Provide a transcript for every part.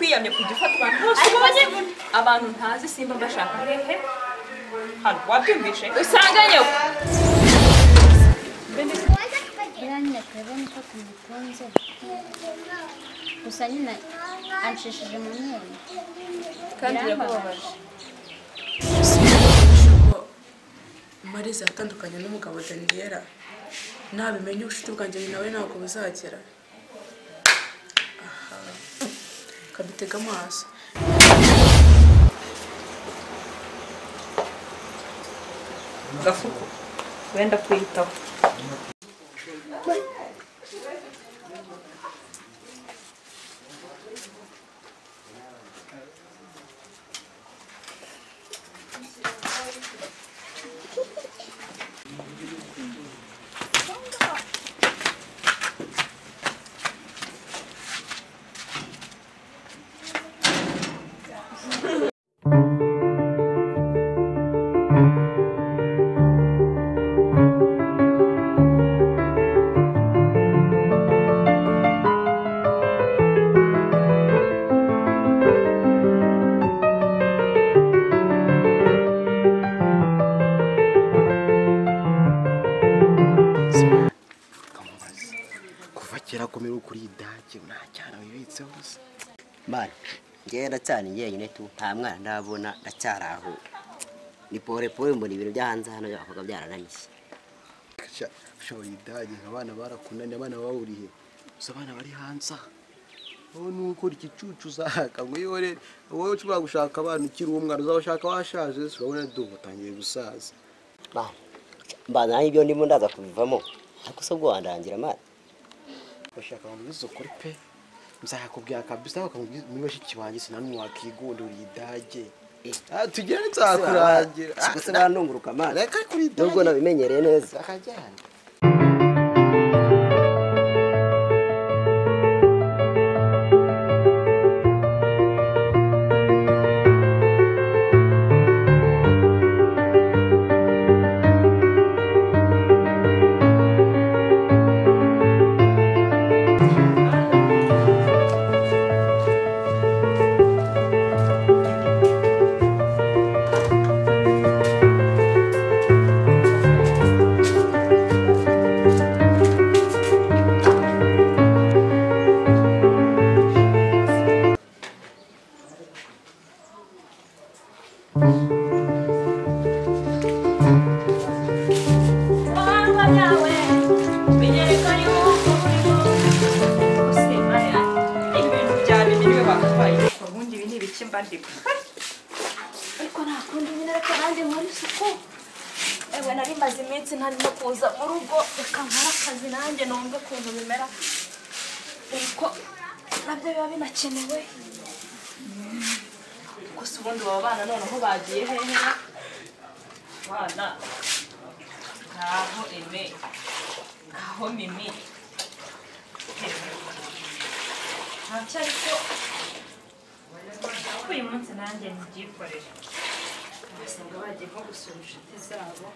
kwiyamye kujya ufata abantu bose ubonye abantu ntazi simba mbashaka hehe hano wabyumvishe usanganye nyine twebwe ko tumutunze gusa nyine anshishije mu myenda kandi birababaje Mariza yatandukanye n'umugabo Daniela nabimenye ubucuti bwanjye nawe ntabwo buzagera aha kabitega amaso gafuko wenda kwitaho ngenda cyane nyenyine tu nta mwana ndabona ndacyaraho ni pore pore mbona ibintu byahanze hano yakoga byarananiye shoyi idage abana barakunani abana bawurihe gusa abana bari hanze wowe nuko ikicucu zaka nguyore wowe ushobora gushaka abantu ukiri umwana uzabashaka washaje urabona dutangiye gusaza mbana ibyo ndimo ndaza kubivamo ariko so bwo wandangira mara bashaka ngo bizokore pe nzakubwira kabisa bakamubwira bashiki wanjye sinanwe wakigondora idage tugere nzakurangira gusa bandunguruka mara reka kuri idage nubwo nabimenyereye neza akajyana ariko nakundi nyine reka nanjye muri suku ewe nari maze iminsi ntari no kuza mu rugo reka nkora akazi nanjye numve ukuntu bimera ariko nabyo biba binakenewe gusa ubundi aba bana noneho bagiye hehe bana ngaho eme ngaho mimi ntacyo ariko uyu munsi nanjye nibyikorera basanga bagiye nko gusura inshuti zabo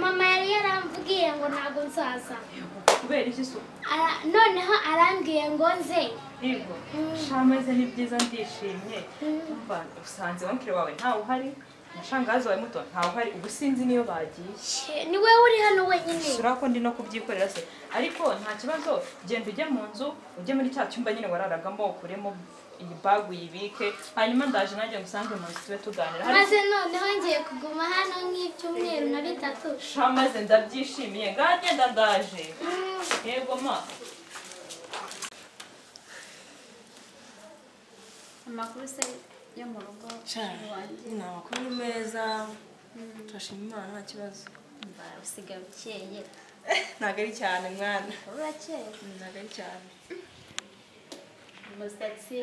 mama yari yaramvugiye ngo ntago nzaza kubera iki so noneho arambwiye ngo nze yego shameze ni byiza ndishimye umva usanze wankire wawe ntawe uhari nashangazi wawe muto ntawe uhari ubusinzi niyo bagiye ni wewe uri hano wenyine sura ko ndi no kubyikorera se ariko nta kibazo genda ujye mu nzu ujye muri cya cyumba nyine wararagamo ukuremo iyi bag uyibike hanyuma ndaje nanjye ngusange mu nzu tube tuganira maze noneho ngiye kuguma hano nk'icyumweru na bitatu shamaze ndabyishimiye ngagenda ndaje yego ma amakuru se yo mu rugo ni amakuru meza turashima Imana nta kibazo usigaye ukeye ntabwo ari cyane mwana urakeye ntabwo ari cyane umusatsi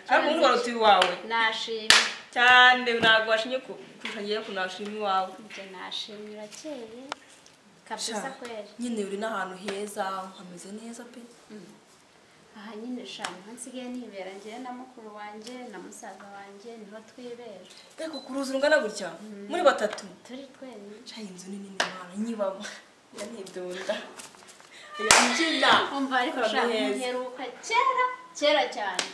ariko undi wari utuye iwawe nashimye cyane ntabwo washinye kurusha ngiye kunashima iwawe ibyo nashimye urakeye kabisa kweli. nyine uri n'ahantu heza hameze neza pe. Aha nyine shana nsigaye nibera njye na mukuru wanjye na musaza wanjye niho twibera. Eko kuruzi rungana gutya muri batatu Turi twenyine. Shayi inzu nini mwana nyibamo ya ntidunda njina Umva ariko shana nheruka kera cyane.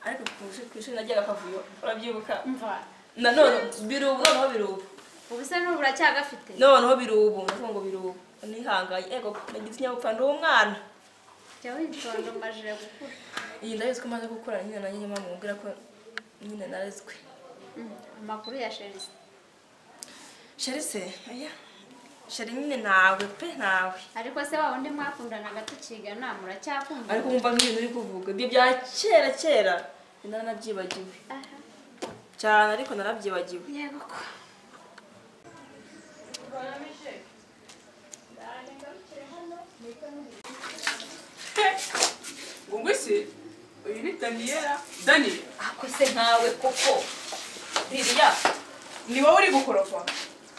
ariko kwishuri najyaga kavuyo urabyibuka Umva nanone birubu noneho birubu ubuse n'ubura cyagafite. noneho birubu ngo birubu nihangaye ego nagize inyabupfa ndi umwana Jya wintondo majije gukura. iyi ndabizi ko maze gukura nyine na nyine mama mubwira ko nyine narezwe. Amakuru ya Sherisi. Sherise aya Sheri nyine nawe pe nawe Ariko se wa undi mwakundanaga tukigana muracyakumva. ariko umva nk'ibintu uri kuvuga ibyo bya kera nanabyibagiwe cyane ariko narabyibagiwe. Yego ko. Ngwisi uyu ni Daniel ako se nkawe koko Lidia ni wowe uri gukoropa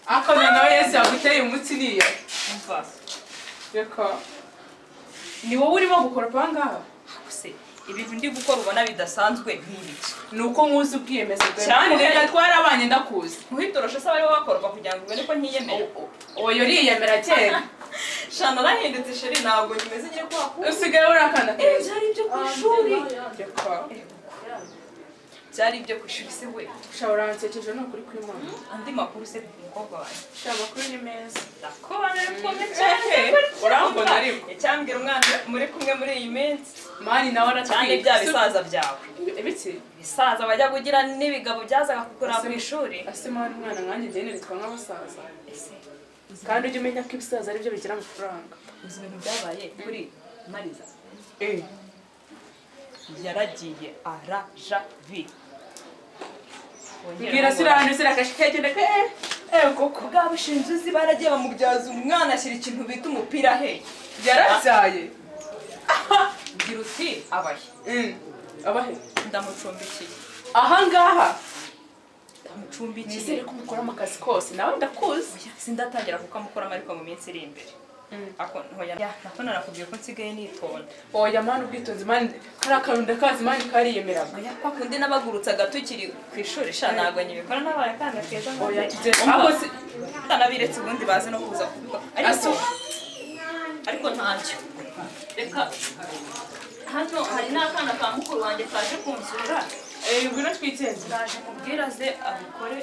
akana nawe Yesu yaguteye umutsi niya umva reka ni wowe urimo gukoropa ngaha ako se ibintu ndi gukora ubona bidasanzwe nk'ibiki nuko nkuzi ubwiyemeza cyane reka twarabanye ndakuzi muhitorosha se bari bakoropa kugira ngo ubone ko ntiyemeye oyo riyemera kera shana narahindutse Sheri ntabwo kimeze ngiye kwa usigaye urakana keza byari ibyo ku ishuri reka byari ibyo ku ishuri se we shawara nsekeje no kuri kwimana andi makuru se umukobwa wanjye shaba makuru ni meza ndakubona rukome cyane urambona ariko cyambwira umwana muri kumwe muri iyi minsi mani nawe cyane aratwite bya bisaza byawe ibiki bisaza bajya kugira n'ibigabo byazaga kugura ku ishuri ase mani umwana nkanjye ngene nitwa nk'abasaza ese kandi ujye umenya ko ibisaza ari byo bigira amafaranga uzi ibintu byabaye kuri Mariza eh yaragiye araja vi mbwira sirahane sirakashike ndeke koko bwabishinze uzi baragiye bamubyaza umwana ashyira ikintu bita umupira he yarabyaye gira uti abahe abahe ndamucumbikiye aha ngaha ndamucumbikiye nizere ko mukoramo akazi kose nawe ndakuzi sindatangira kuko amukoramo ariko mu minsi iri imbere ako ntoya nako narakubwiye ko nsigaye nitonda oya mani ubwitonzi mani kariya karunda kazi mani kariyemeraga oya kwa kundi nabagurutsaga tukiri ku ishuri sha ntabwo nyibikora nabaye akana keza oya maze tugeze aho si ntanabiretse ubundi bazi no kuza kubikora ariko ntacyo reka hano hari n'akana ka mukuru wanjye kaje kunsura ngwino twitenze ndaje mubwira ze abikore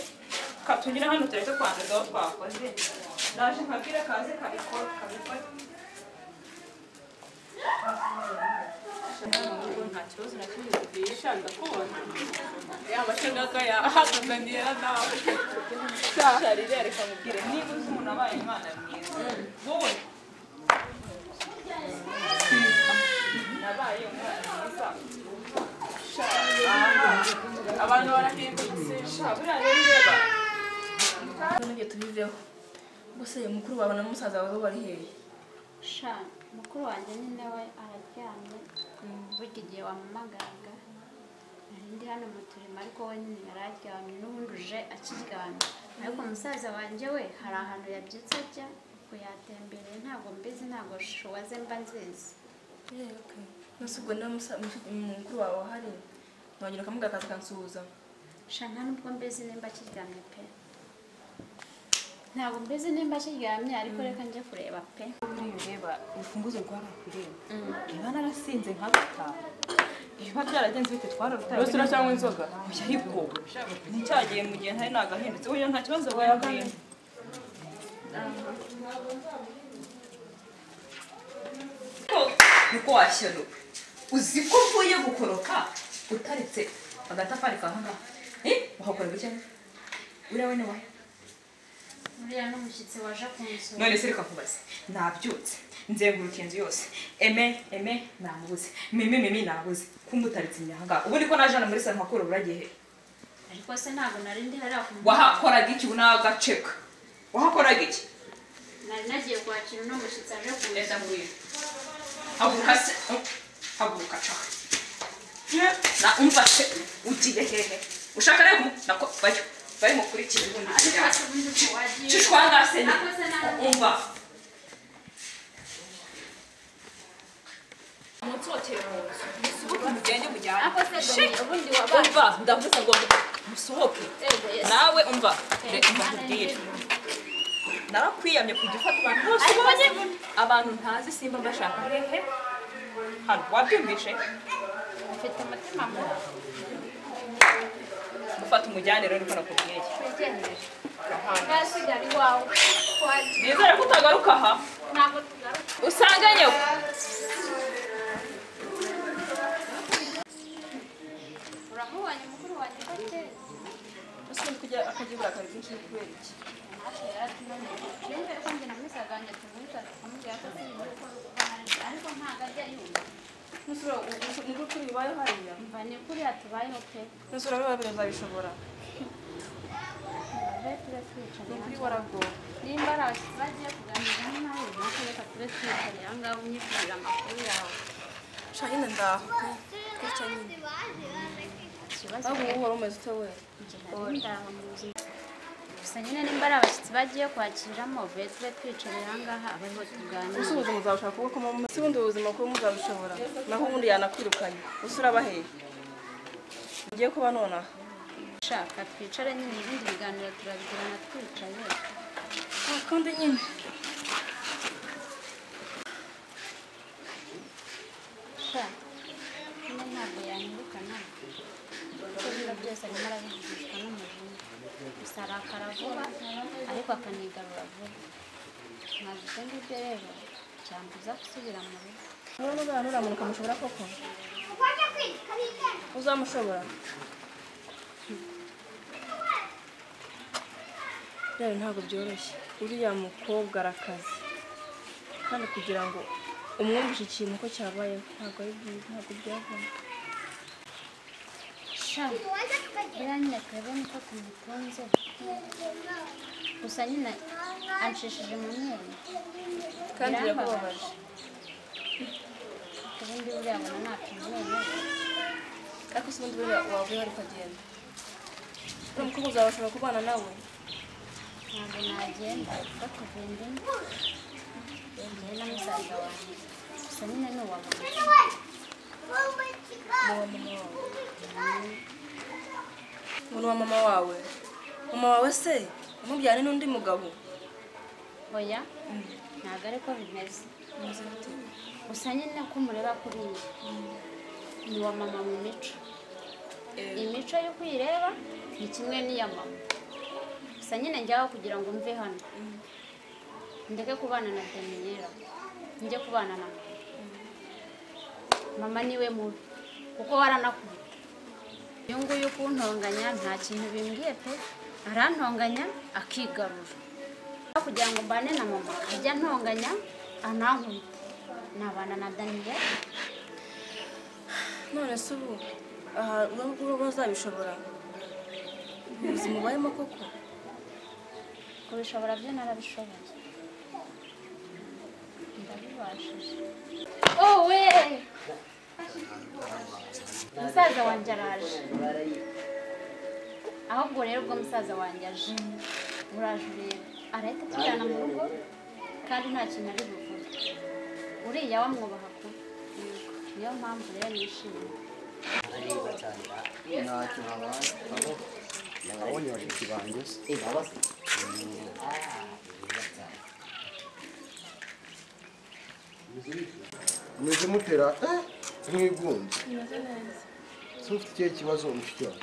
tunyure hano tureke kwanduza aho twakoze ndaje nkabwire kaze kabikore nta kibazo na kimwe bisha ndakubona amashyagaga yahaganira nawe sharire reka mubwire niba uzi umuntu abaye umwana mwiza wowe nabaye umwana mwiza abantu barahindutse buriya rero ureba nibyo tubiveho gusa mukuru wawe na musaza wawe bari hehe Sha mukuru wanjye nyine we araryamye. Burya igihe wamamagaga ndi hano mu turimo ariko we nyine yararyamye n'ubundi uje akiryamye. Ariko musaza wanjye we hari ahantu yabyutse ajya kuyatembereye ntabwo mbizi ntabwo shuwaze mba nzizi. nose ubwo niba mukuru wawe ahari ntiwagera ukamuga akazi kansuhuza Sha nta nubwo mbizi nimba akiryamye pe. Ntabwo mbizi nimba akiryamye ariko reka njye kureba pe. ureba urufunguzo rwarakureba niba narasinze nka gatanu biba byaragenze bite twararutaye rwose uracyanywa inzoga oya ariko nicyagiye mu gihe ntari nagahindutse oya nta kibazo wayagahindutse niko washyano uzi ko mvuye gukoroka utaretse agatafari kahanga wahakora gutya uriya we ni wahe Uriya n'umushyitsi waje kumusura. none se reka nkubaze nabyutse nzenguruka inzu yose eme namubuze mimi nabuze kumutaritse imyanga ubu niko naje hano muri salo makuru buragiye Ariko se ntabwo nari ndi hariya ku wahakoraga iki ubu nagaceka wahakoraga iki nari nagiye kwakira uno mushyitsi aje kumusura. mbwira haguruka se haguruka caka na umva se ugiye hehe ushaka rero nako bari mukurikira ubundi Ariko se ubundi wagiye. Chushwanga se Nako se ntabwo. umva munsokere mu nzu musohoke mugende mujyane ako se ubundi wabaye umva ndavuze ngo musohoke nawe umva umva nkubwire narakwiyamye kujya ufata abantu bose abantu ntazi simba mbashaka hehe hano wabyumvishe ufite umutima mubi gufata umujyane rero niko nakubwiye wigendere ngasigara iwawe nizere ko utagaruka aha ntabwo tugaruka usanganye uramubonye mukuru wanjye gake ese kujya akagibura akazi byinshi kubera iki natwe yaratunaniye rero ko njye namusaganje tumwita tukamubwira ko ariko ntabwo ajya yumva nusura niko kuri bibaye hariya mva ni kuriya tubayeho pe nusura biba bizabishobora tube twicaye ni kuri warago nimba ari abashyitsi bagiye kuganira nawe natwe reka tube twicaye aha ngaha unyibwira amakuru yawe shanyine ndaho twica nyine ikibazo aho ubu wari umeze ute we nari ndaho mu buzima gusa nyine nimba ari abashyitsi bagiye kwakiriramo be tube twicaye aha ngaha abariho tuganira ese ubuzima uzabushaka kuba kumamo si ubundi ubuzima kuba muzabushobora naho ubundi yanakwirukanye gusa urabaheye ugiye kuba nonaha shaka twicare nyine ibindi biganiro turabigirana twicaye kandi nyine sha nyine ntabwo yanyirukana kuko bino byose arimo arabigishwa n'umujinya gusa arakara vuba ariko akanigarura vuba ntabwo ibyo ngibyo rero cyambuza gusubira mu rugo urabona ubwana uramunuka mushobora koko uzamushobora rero ntabwo byoroshye uriya mukobwa arakaze kandi kugira ngo umwumvishe ikintu ko cyabayeho ntabwo ari byiza ntabwo byavamo sha rero nyine twebwe niko tumutunze gusa nyine anshishije mu myenda kandi birakubabaje ubundi buriya abona ntatumwene ariko se ubundi buriya wavuye hari ukagenda uriya mukobwa uzabashobora kubana nawe ntabwo nagenda batugenda njyewe na musaza wanjye gusa nyine ni uwa mama umuntu wa mama wawe mama wawe se umubyane n'undi mugabo oya ntabwo ariko bimeze gusa nyine ko umureba kuriya ni uwa mama mu mico imico yo kuyireba ni kimwe n'iya mama gusa nyine njyaho kugira ngo mve hano ndeke kubana na Daniela njye kubana na mama niwe mubi kuko waranakubita uyu nguyu kuntonganya nta kintu bimbwiye pe arantonganya akigarura kugira ngo mbane na mama ajya ntonganya anankubita nabana na Daniela none se ubu aha urabona uzabishobora ubuzima ubayemo koko kubishobora byo narabishoboye ndabibashije we musaza wanjye araje ahubwo rero ubwo musaza wanjye aje uraje ureba arahita atujyana mu rugo kandi nta kintu ari buvuge uriya wamwubaha kuba niyo mpamvu rero nishimye ntacyo habaye nabonye bashiki banjye se meze mutera mwigunze se ufite ikihe kibazo mushiki wawe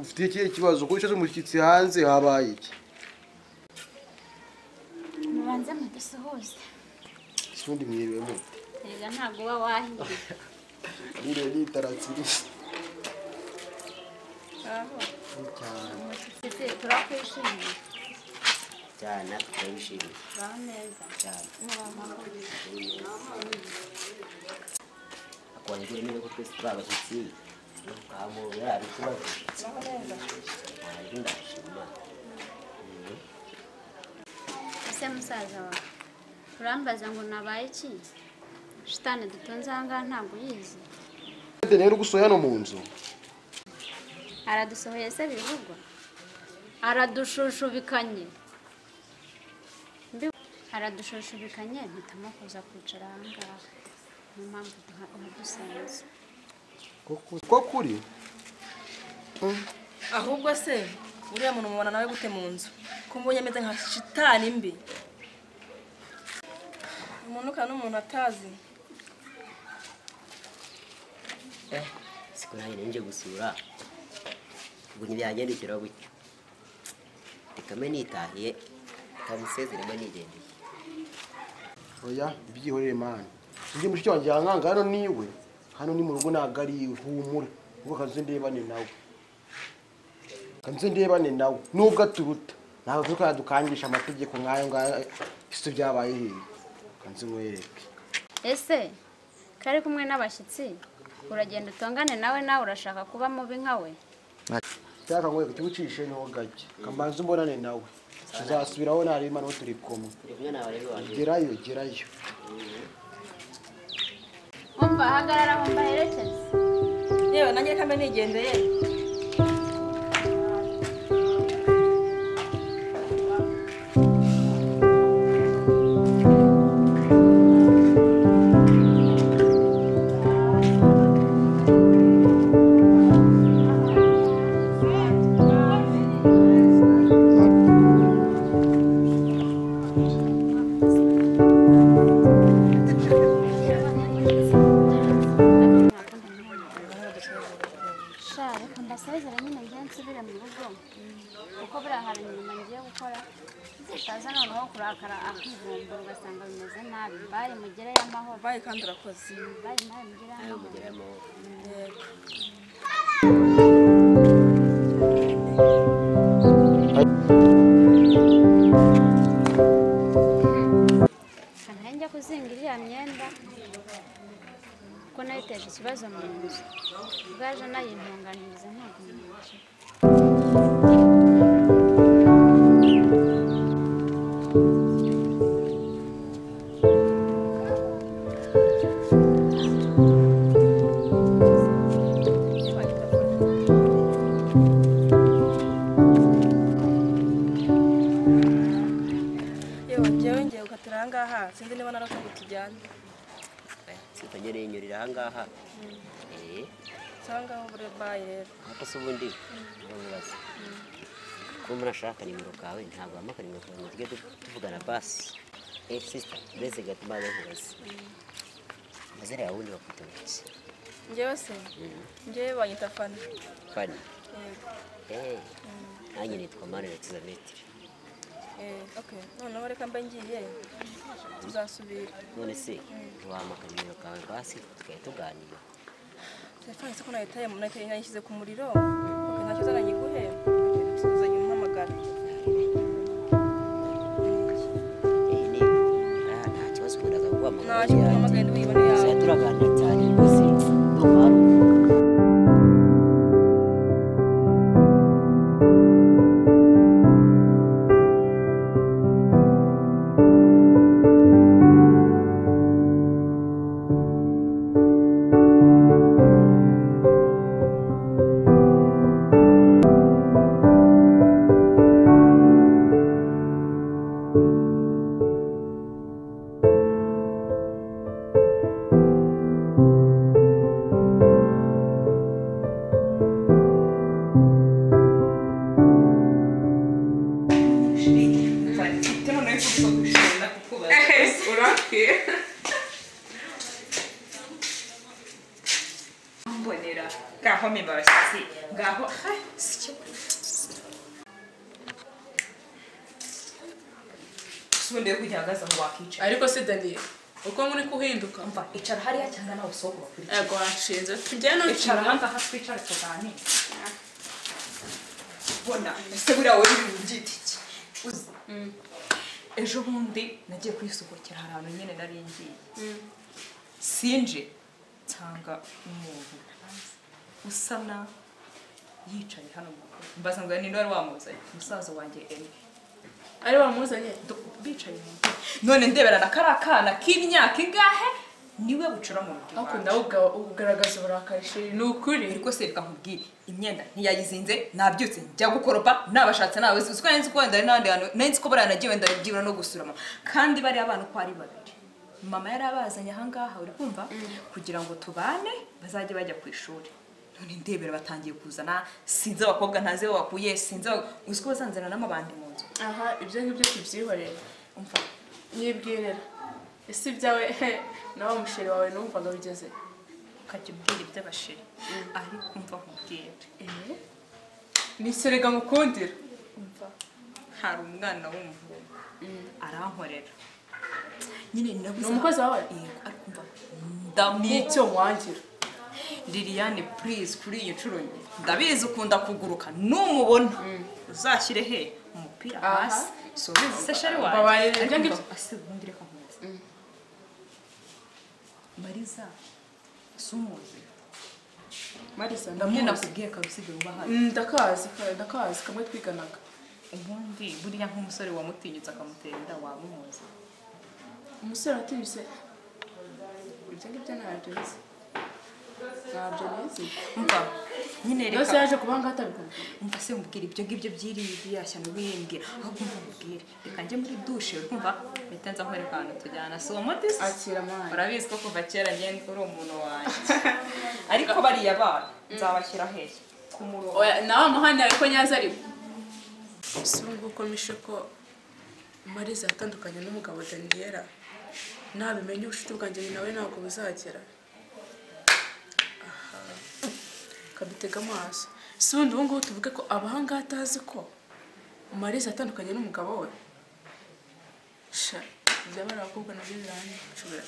ufite ikihe kibazo ko wicaze umushyitsi hanze habaye iki mubanze mudusuhuze se ubundi mwiriwe mute erega ntabwo uba wahiye niriwe nitaratsirije aho sisi turakwishimiye cyane turabishimiye uraho neza cyane akongera niba ko twese turi abashyitsi ukamubura hari ikibazo ntabwo ndashima ese musaza wawe urambaza ngo nabaye iki shitani dutunze aha ngaha ntabwo uyizi rero gusohoye hano mu nzu aradusohoye se bivugwa aradushushubikanye aradushoshobekanye mpitamo kuza kwicara aha ngaha niyo mpamvu uhadusanze ko kuri ahubwo se uriya muntu mubona nawe gute mu nzu ko mbonye ameze nka shitani mbi umuntu kana n'umuntu atazi siko nanjye nje gusura ubwo ntibyagendekera gutyo reka mbe nitahiye kamusezeremo nigendeye oya byihorere mani ndi mushiki wanjye yankanga hano niwe hano ni mu rugo ntabwo ari humura ubwo kanze ndebane nawe nubwo aturuta ntabwo turi kwadukangisha amategeko nk'ayo ngayo isi byabaye hehe kanze nkwereke ese kari kumwe n'abashyitsi uragenda utongane nawe urashaka kuba mubi nkawe cyaka nkwereke cyucishe niho gake kamanze umbonane nawe tuzasubiraho narima nawe turi kumwe gerayo umva hagarara aho mbaherekeze yewe nanjye kambe nigendeye mbasezera nyine njye nsubire mu rugo kuko buriya hari imirimo ngiye gukora utaza noneho kurakara akivumbura ugasanga bimeze nabi bayi mugereyo amahoro bayi kandi urakoze bayi nawe mugereyo amahoro kana njya kuzinga iriya myenda kuko nayiteje ikibazo mu nzu bwaje nayintunganiriza ntabwo nabasha ngiye gukatira aha ngaha sinzi niba narakunze tujyane sitagere inyurira aha ngaha cyangwa ubure bayi rero ariko se ubundi ndamubaza ko murashaka nimero kawe ntabwo wampaka nimero kawe ngo tujye tuvugana basi sister mbese gatuma bahubaza mazere yawe ubundi bafite iki njyewe se njyewe banyita Fani nanjye nitwa Mane Alexametri okay noneho reka mbe ngiye tuzasubira none se ntiwampaka nimero kawe basi tukajya tuganira telefone se ko nayishyize ku muriro ntacyo zananyiguhe tuzajya umuhamagara nta kibazo ukundaga guhamagara ntacyo umuhamagaye ntiwibone yawe turaganira cyane rwose Sunde kujyagaza ngo wakica. Ariko se Daniel, uko muri kuhinduka Umva icara hariya cyangwa nawe soko bakuri. Ego washinze tujyana Icara hanga hatwicara tugani. Bona, ese buriya wowe ibintu byitiki. Uzi. Ejo bundi nagiye kwisugokera hari ahantu nyene nari ngiye. Sinje cyanga umuntu usana yicaye hano mu rugo. Mbaza ngo ni wari wamuzanye umusaza wanjye Emi. ari wamuzanye Bicaye none ndebera na karakana k'imyaka ingahe niwe bucura mu rugo ariko nawe ugaragaza uburakari sheri ni ukuri ariko se reka nkubwire imyenda ntiyayizinze nabyutse njya gukoropa nabashatse nawe uzi ko nzi ko wenda n'abandi bantu nzi ko bariya nagiye wenda ngiye no gusurama kandi bari abana uko ari babiri mama yari abazanye ahangaha uri kumva kugira ngo tubane bazajye bajya ku ishuri none ndebera batangiye kuzana sinzi abakobwa ntazi aho bakuye sinzi uzi ko bazanzana n'amabandi mu nzu aha ibyo ngibyo tubyihorera umva nyibwirira ese ibyawe nawe umusheri wawe numvaga bigeze ukajya ubwira iby'abasheri ariko umva nkubwire ni serega mukundira umva hari umwana w'umuhungu arankorera nyine nabuze ni umukozi wawe yego ariko umva n'icyo wangira Liliane please kuri iyi nshuro nke ndabizi ukunda kuguruka numubona uzashyire he umupira hasi so se shari wawe ibyo ngibyo ase ubundi reka nkubaze Mariza sumuzi Mariza ndamwe nakubwiye kabusige ubahari ndakazi kamwe twiganaga ubundi buriya nk'umusore wamutinyutse akamutera inda waba umuzi umusore watinyutse ibyo ngibyo ntabyo nzi ntabyo nizi umva nyine reka yose yaje kuba ngaho atabikubwira umva se mubwira ibyo ngibyo byiriye shyano wimbwira ahubwo umva mubwire reka njye muri dushe urumva mpita nza nkwereka ahantu tujyana si umutisi akira amani urabizi ko kuva kera ngenda uri umuntu wanjye ariko bariya bana nzabashyira hehe ku murongo nawe amuhane ariko nyaza ariko si ubu nguko mishe ko Mariza yatandukanye n'umugabo Daniela nabimenye ubucuti bwanjye nawe ntabwo buzagera kabitega amaso si ubundi ubu ngubu tuvuge ko abahangaha atazi ko Mariza yatandukanye n'umugabo we sha byaba ari abakobwa nabyo biranshobora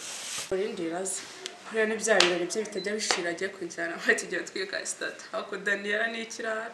urindi razi kuriya ni bya birori bye bitajya bishira agiye kujyana batigiye twiga sitata ariko Daniela ni ikirara